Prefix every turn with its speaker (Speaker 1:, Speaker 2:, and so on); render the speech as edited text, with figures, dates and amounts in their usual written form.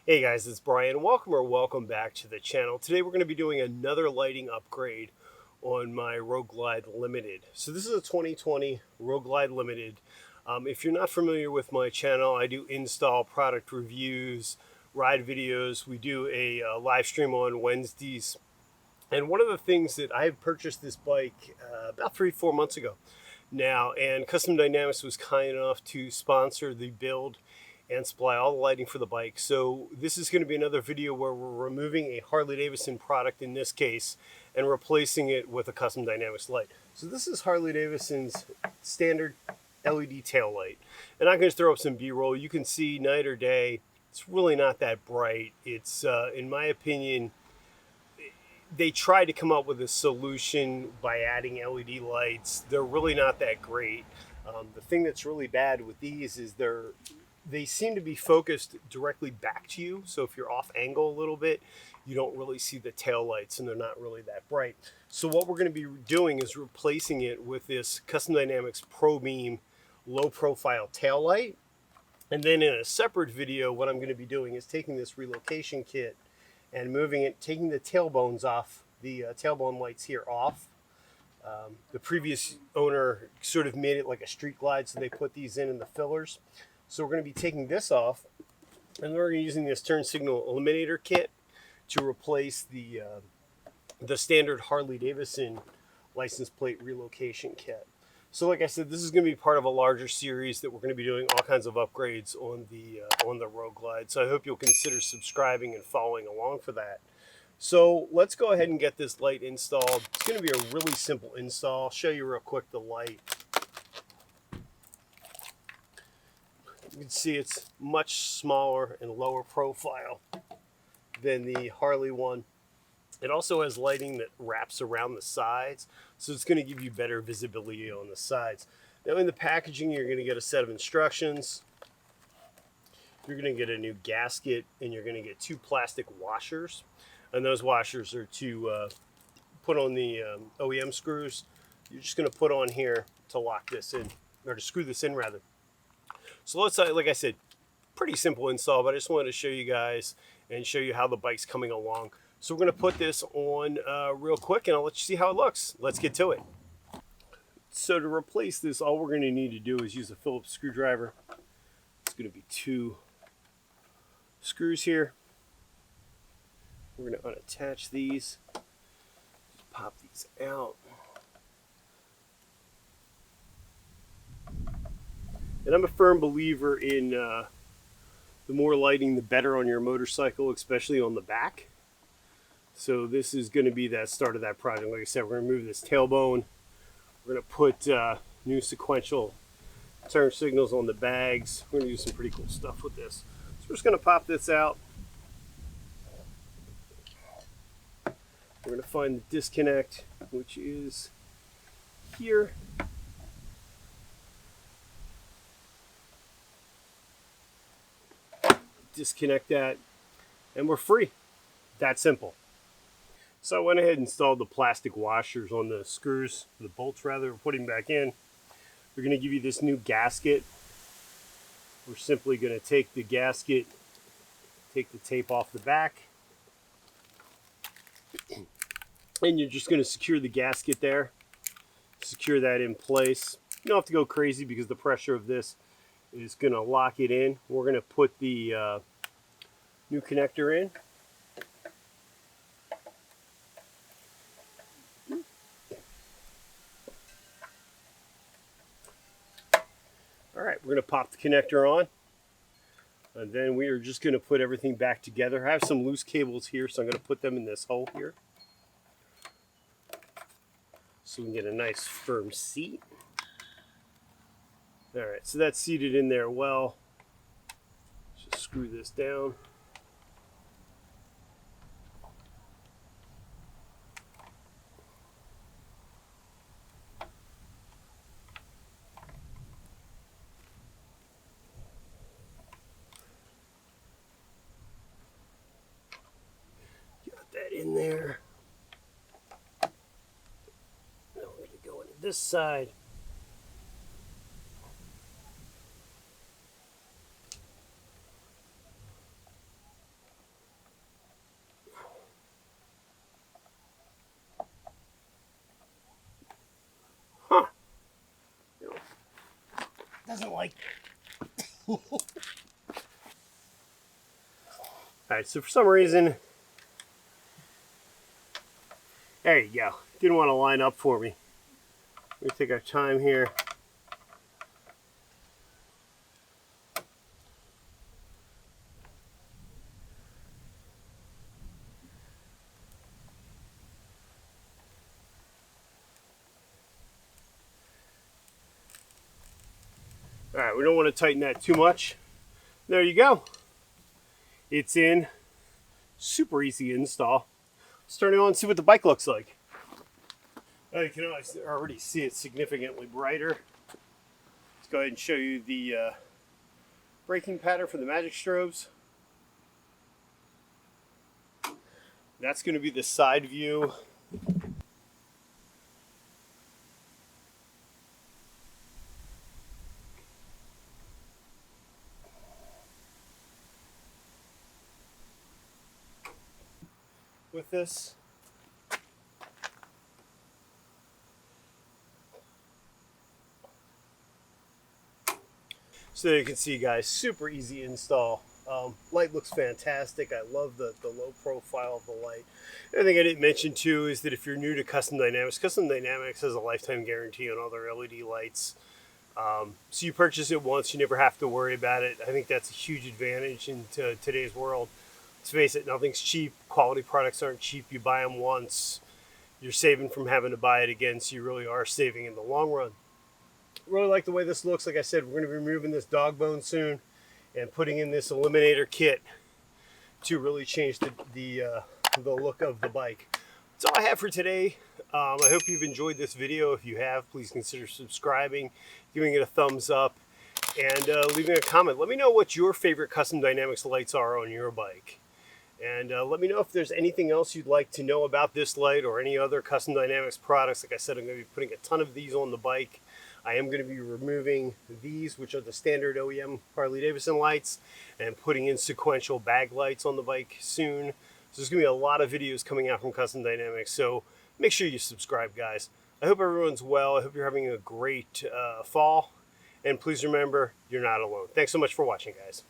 Speaker 1: Hey guys, it's Brian. Welcome back to the channel. Today we're going to be doing another lighting upgrade on my Road Glide Limited. So this is a 2020 Road Glide Limited. If you're not familiar with my channel, I do install product reviews, ride videos. We do a live stream on Wednesdays. And one of the things that I have purchased this bike about 3-4 months ago now, and Custom Dynamics was kind enough to sponsor the build and supply all the lighting for the bike. So this is going to be another video where we're removing a Harley Davidson product in this case and replacing it with a Custom Dynamics light. So this is Harley Davidson's standard LED tail light. And I'm going to throw up some B-roll. You can see night or day, it's really not that bright. It's, in my opinion, they tried to come up with a solution by adding LED lights. They're really not that great. The thing that's really bad with these is they seem to be focused directly back to you. So if you're off angle a little bit, you don't really see the tail lights and they're not really that bright. So what we're going to be doing is replacing it with this Custom Dynamics Pro Beam low profile tail light. And then in a separate video, what I'm going to be doing is taking this relocation kit and moving it, taking the tailbones off, the tailbone lights here off. The previous owner sort of made it like a street glide, so they put these in the fillers. So we're going to be taking this off, and we're going to be using this turn signal eliminator kit to replace the standard Harley Davidson license plate relocation kit. So like I said, this is going to be part of a larger series that we're going to be doing all kinds of upgrades on the Road Glide. So I hope you'll consider subscribing and following along for that. So let's go ahead and get this light installed. It's going to be a really simple install. I'll show you real quick the light. You can see it's much smaller and lower profile than the Harley one. It also has lighting that wraps around the sides, so it's going to give you better visibility on the sides. Now in the packaging, you're going to get a set of instructions. You're going to get a new gasket, and you're going to get 2 plastic washers. And those washers are to put on the OEM screws. You're just going to put on here to lock this in, or to screw this in rather. So let's, like I said, pretty simple install, but I just wanted to show you guys and show you how the bike's coming along. So we're going to put this on real quick, and I'll let you see how it looks. Let's get to it. So to replace this, all we're going to need to do is use a Phillips screwdriver. It's going to be 2 screws here. We're going to unattach these, just pop these out. And I'm a firm believer in the more lighting, the better on your motorcycle, especially on the back. So this is going to be that start of that project. Like I said, we're going to remove this tailbone. We're going to put new sequential turn signals on the bags. We're going to do some pretty cool stuff with this. So we're just going to pop this out. We're going to find the disconnect, which is here. Disconnect that, and we're free. That simple. So I went ahead and installed the plastic washers on the screws, the bolts rather, we're putting back in. We're going to give you this new gasket. We're simply going to take the gasket, take the tape off the back, and you're just going to secure the gasket there. Secure that in place. You don't have to go crazy because the pressure of this is going to lock it in. We're going to put the new connector in. All right, we're going to pop the connector on, and then we are just going to put everything back together. I have some loose cables here, so I'm going to put them in this hole here so we can get a nice firm seat. All right, so that's seated in there well. Just screw this down. Got that in there. Now we're going to go into this side. like. Alright, so for some reason, there you go. Didn't want to line up for me. Let me take our time here. Alright, we don't want to tighten that too much. There you go. It's in. Super easy install. Let's turn it on and see what the bike looks like. You can already see it's significantly brighter. Let's go ahead and show you the braking pattern for the magic strobes. That's going to be the side view. With this. So you can see, guys, super easy install. Light looks fantastic. I love the low profile of the light. The other thing I didn't mention too is that if you're new to Custom Dynamics has a lifetime guarantee on all their LED lights. So you purchase it once, you never have to worry about it. I think that's a huge advantage in today's world. Let's face it, nothing's cheap. Quality products aren't cheap. You buy them once, you're saving from having to buy it again, so you really are saving in the long run. Really like the way this looks. Like I said, we're going to be removing this dog bone soon and putting in this eliminator kit to really change the look of the bike. That's all I have for today. I hope you've enjoyed this video. If you have, please consider subscribing, giving it a thumbs up, and leaving a comment. Let me know what your favorite Custom Dynamics lights are on your bike. And let me know if there's anything else you'd like to know about this light or any other Custom Dynamics products. Like I said, I'm going to be putting a ton of these on the bike. I am going to be removing these, which are the standard OEM Harley Davidson lights, and putting in sequential bag lights on the bike soon. So there's going to be a lot of videos coming out from Custom Dynamics, so make sure you subscribe, guys. I hope everyone's well. I hope you're having a great fall. And please remember, you're not alone. Thanks so much for watching, guys.